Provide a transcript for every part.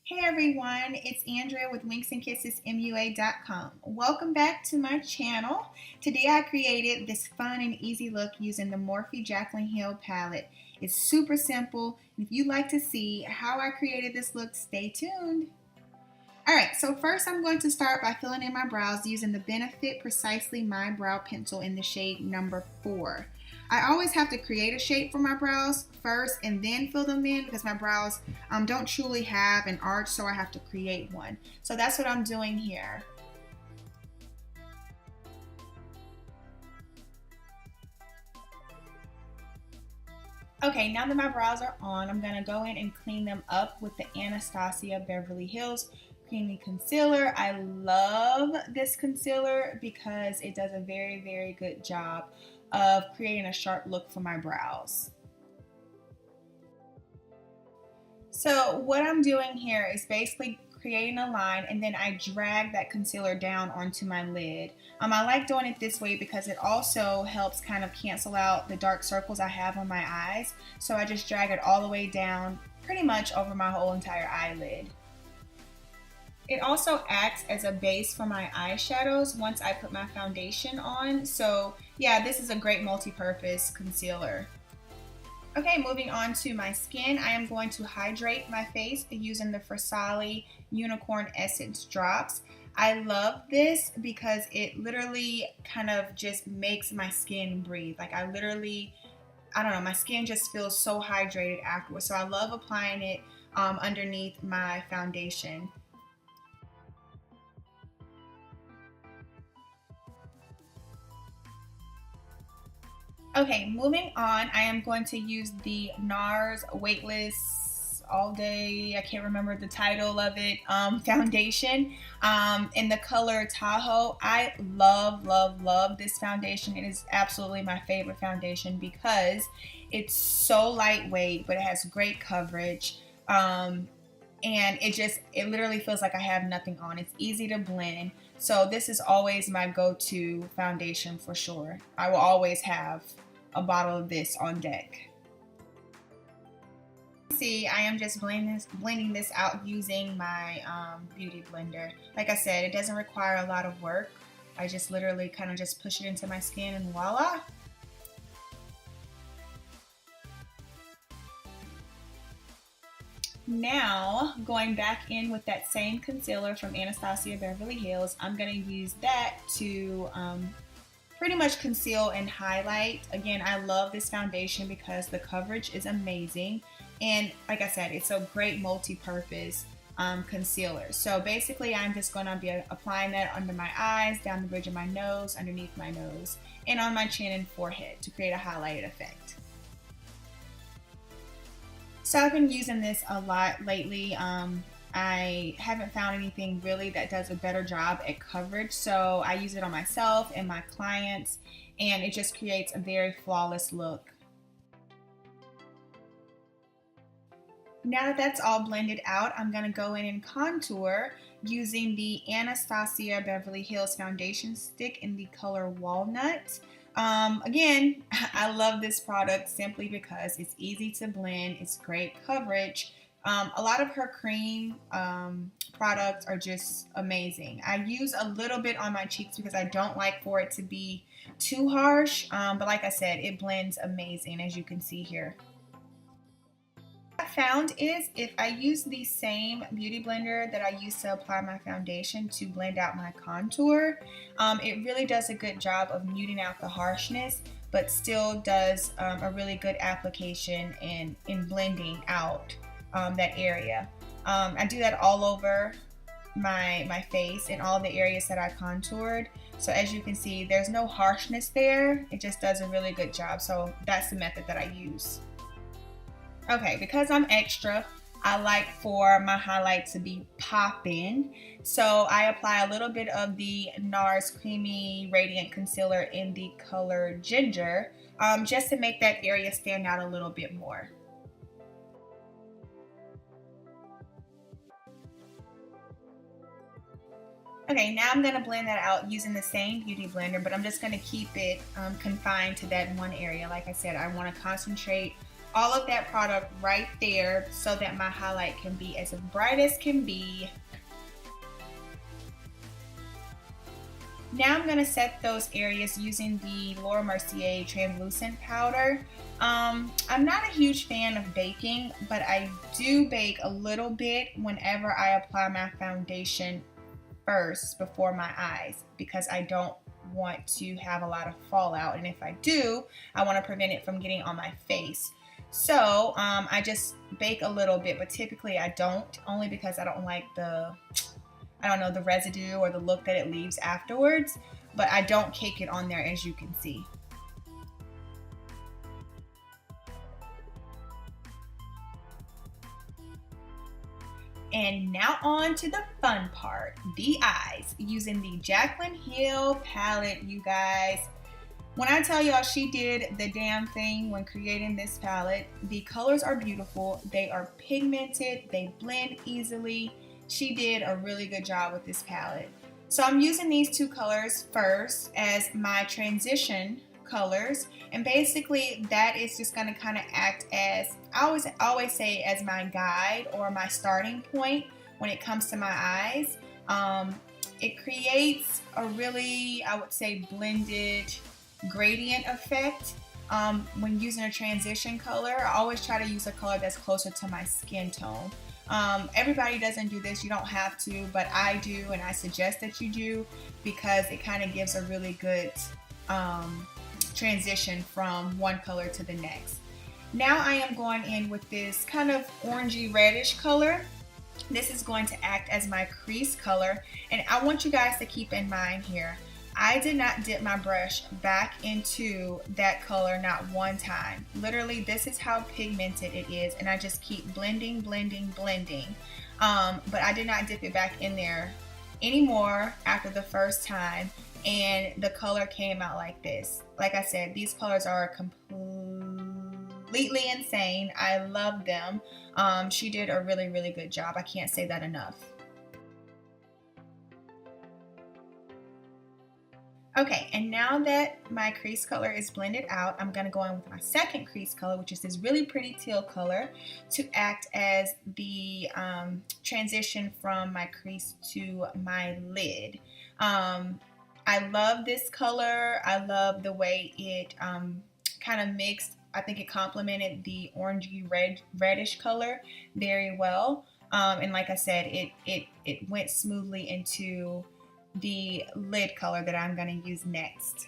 Hey everyone, it's Andrea with WinksandKissesMUA.com. Welcome back to my channel. Today I created this fun and easy look using the MorpheXJaclynHill palette. It's super simple. If you'd like to see how I created this look, stay tuned. Alright, so first I'm going to start by filling in my brows using the Benefit Precisely My Brow Pencil in the shade number 4. I always have to create a shape for my brows first and then fill them in because my brows don't truly have an arch, so I have to create one. So that's what I'm doing here. Okay, now that my brows are on, I'm gonna go in and clean them up with the Anastasia Beverly Hills Creamy Concealer. I love this concealer because it does a very good job of creating a sharp look for my brows. So what I'm doing here is basically creating a line and then I drag that concealer down onto my lid. I like doing it this way because it also helps kind of cancel out the dark circles I have on my eyes. So I just drag it all the way down pretty much over my whole entire eyelid. It also acts as a base for my eyeshadows once I put my foundation on. So yeah, this is a great multi-purpose concealer. Okay, moving on to my skin, I am going to hydrate my face using the Versali Unicorn Essence Drops. I love this because it literally kind of just makes my skin breathe. Like I don't know, my skin just feels so hydrated afterwards. So I love applying it underneath my foundation. Okay, moving on, I am going to use the NARS Weightless All Day, I can't remember the title of it, foundation in the color Tahoe. I love this foundation. It is absolutely my favorite foundation because it's so lightweight, but it has great coverage. And it literally feels like I have nothing on. It's easy to blend. So this is always my go-to foundation for sure. I will always have a bottle of this on deck. See, I am just blending this out using my beauty blender. Like I said, it doesn't require a lot of work. I just literally kind of just push it into my skin and voila. Now, going back in with that same concealer from Anastasia Beverly Hills, I'm going to use that to pretty much conceal and highlight. Again, I love this foundation because the coverage is amazing. And like I said, it's a great multi-purpose concealer. So basically, I'm just going to be applying that under my eyes, down the bridge of my nose, underneath my nose, and on my chin and forehead to create a highlighted effect. So I've been using this a lot lately. I haven't found anything really that does a better job at coverage, so I use it on myself and my clients, and it just creates a very flawless look. Now that that's all blended out, I'm going to go in and contour using the Anastasia Beverly Hills foundation stick in the color Walnut. Again, I love this product simply because it's easy to blend, it's great coverage. A lot of her cream products are just amazing. I use a little bit on my cheeks because I don't like for it to be too harsh, but like I said, it blends amazing as you can see here. What I found is if I use the same beauty blender that I use to apply my foundation to blend out my contour, it really does a good job of muting out the harshness, but still does a really good application in blending out that area. I do that all over my face in all the areas that I contoured. So as you can see, there's no harshness there. It just does a really good job. So that's the method that I use. Okay, because I'm extra, I like for my highlight to be popping. So I apply a little bit of the NARS Creamy Radiant Concealer in the color Ginger, just to make that area stand out a little bit more. Okay, now I'm going to blend that out using the same beauty blender, but I'm just going to keep it confined to that one area. Like I said, I want to concentrate all of that product right there so that my highlight can be as bright as can be. Now I'm going to set those areas using the Laura Mercier translucent powder. I'm not a huge fan of baking, but I do bake a little bit whenever I apply my foundation first before my eyes, because I don't want to have a lot of fallout, and if I do, I want to prevent it from getting on my face. So I just bake a little bit, but typically I don't, only because I don't like the residue or the look that it leaves afterwards, but I don't cake it on there, as you can see. And now on to the fun part, the eyes, using the Jaclyn Hill palette, you guys. When I tell y'all she did the damn thing when creating this palette, the colors are beautiful, they are pigmented, they blend easily. She did a really good job with this palette. So I'm using these two colors first as my transition colors, and basically that is just going to kind of act as, I always say, as my guide or my starting point when it comes to my eyes. It creates a really, I would say, blended gradient effect. When using a transition color, I always try to use a color that's closer to my skin tone. Everybody doesn't do this, you don't have to, but I do, and I suggest that you do, because it kind of gives a really good transition from one color to the next. Now I am going in with this kind of orangey reddish color. This is going to act as my crease color, and I want you guys to keep in mind here, I did not dip my brush back into that color not one time. Literally, this is how pigmented it is, and I just keep blending, blending, blending. But I did not dip it back in there anymore after the first time, and the color came out like this. Like I said, these colors are completely insane. I love them. She did a really, really good job. I can't say that enough. Okay, and now that my crease color is blended out, I'm going to go in with my second crease color, which is this really pretty teal color, to act as the transition from my crease to my lid. I love this color. I love the way it kind of mixed. I think it complemented the orangey reddish color very well. And like I said, it went smoothly into the lid color that I'm going to use next.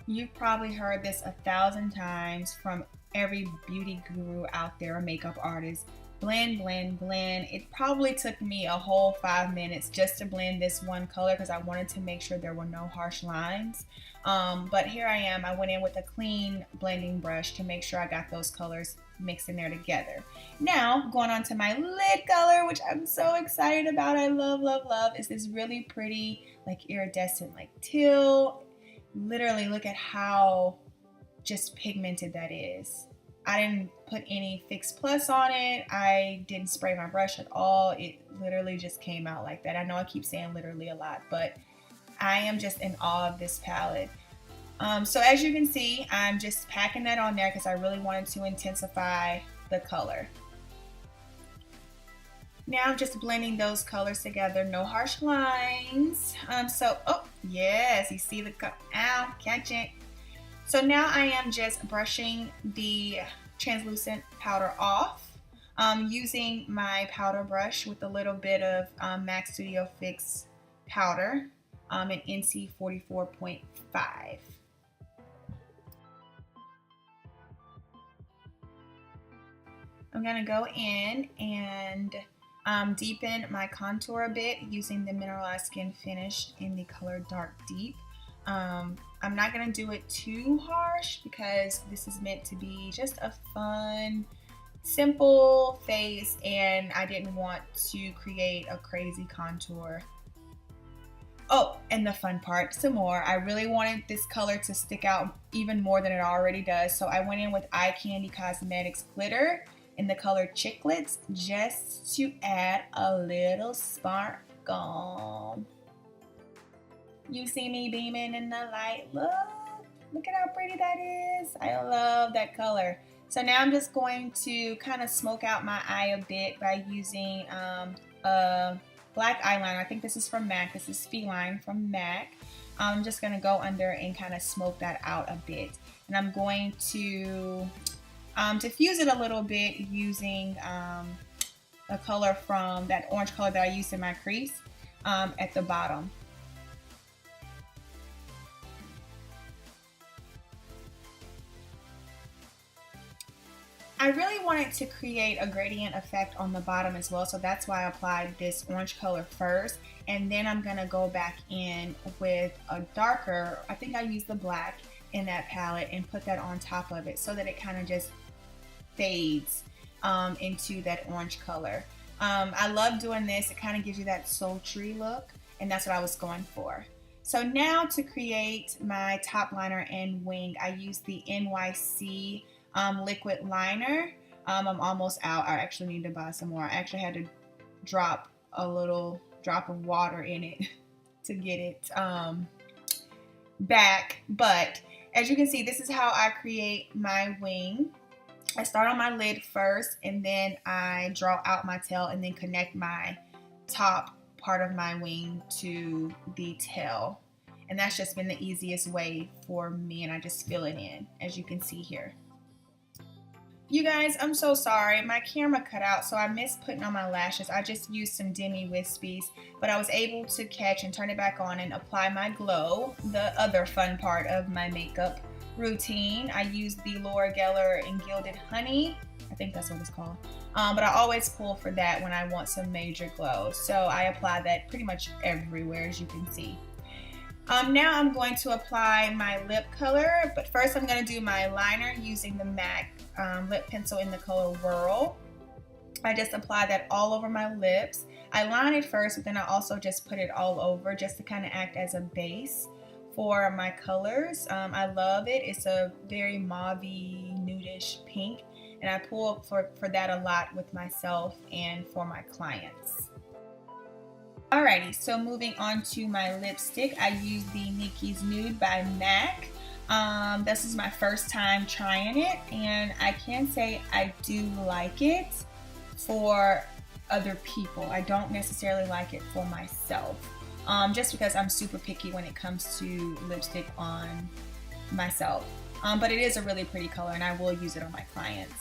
You've probably heard this 1,000 times from every beauty guru out there or makeup artist. Blend, blend, blend. It probably took me a whole 5 minutes just to blend this one color because I wanted to make sure there were no harsh lines. But here I am. I went in with a clean blending brush to make sure I got those colors mixed in there together. Now, going on to my lid color, which I'm so excited about. I love, love, love. Is this really pretty, like iridescent, like teal. Literally, look at how just pigmented that is. I didn't put any Fix Plus on it. I didn't spray my brush at all. It literally just came out like that. I know I keep saying literally a lot, but I am just in awe of this palette. So as you can see, I'm just packing that on there because I really wanted to intensify the color. Now I'm just blending those colors together, no harsh lines. Oh yes, you see the ow, catch it. So now I am just brushing the translucent powder off, using my powder brush with a little bit of MAC Studio Fix powder in NC 44.5. I'm going to go in and deepen my contour a bit using the Mineralized Skin Finish in the color Dark Deep. I'm not going to do it too harsh because this is meant to be just a fun, simple face, and I didn't want to create a crazy contour. Oh, and the fun part, some more. I really wanted this color to stick out even more than it already does, so I went in with Eye Candy Cosmetics Glitter in the color Chiclets just to add a little sparkle. You see me beaming in the light. Look, Look at how pretty that is. I love that color. So now I'm just going to kind of smoke out my eye a bit by using a black eyeliner. I think this is from MAC. This is Feline from MAC. I'm just going to go under and kind of smoke that out a bit. And I'm going to diffuse it a little bit using a color from that orange color that I used in my crease at the bottom. I really wanted to create a gradient effect on the bottom as well, so that's why I applied this orange color first, and then I'm gonna go back in with a darker, I think I used the black in that palette, and put that on top of it so that it kind of just fades into that orange color. I love doing this. It kind of gives you that sultry look, and that's what I was going for. So now to create my top liner and wing, I used the NYC liquid liner. I'm almost out. I actually need to buy some more. I actually had to drop a little drop of water in it to get it back. But as you can see, this is how I create my wing. I start on my lid first, and then I draw out my tail and then connect my top part of my wing to the tail. And that's just been the easiest way for me, and I just fill it in, as you can see here. You guys, I'm so sorry. My camera cut out, so I missed putting on my lashes. I just used some Demi Wispies, but I was able to catch and turn it back on and apply my glow, the other fun part of my makeup routine. I used the Laura Geller and Gilded Honey. I think that's what it's called. But I always pull for that when I want some major glow. So I apply that pretty much everywhere, as you can see. Now I'm going to apply my lip color, but first I'm going to do my liner using the MAC lip pencil in the color Whirl. I just apply that all over my lips. I line it first, but then I also just put it all over just to kind of act as a base for my colors. I love it. It's a very mauve-y, nudish pink, and I pull for that a lot with myself and for my clients. Alrighty, so moving on to my lipstick, I use the Nikki's Nude by MAC. This is my first time trying it, and I can say I do like it for other people. I don't necessarily like it for myself, just because I'm super picky when it comes to lipstick on myself. But it is a really pretty color, and I will use it on my clients.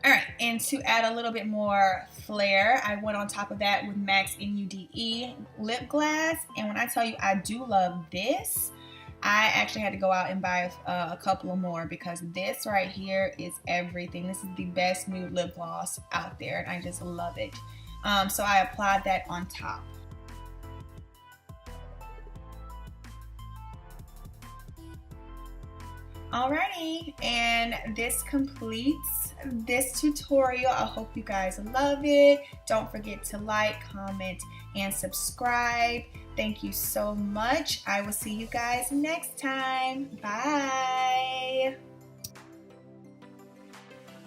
Alright, and to add a little bit more flair, I went on top of that with MAC's NUDE lip glass. And when I tell you I do love this, I actually had to go out and buy a couple of more, because this right here is everything. This is the best nude lip gloss out there, and I just love it. So I applied that on top. Alrighty, and this completes this tutorial. I hope you guys love it. Don't forget to like, comment, and subscribe. Thank you so much. I will see you guys next time. Bye.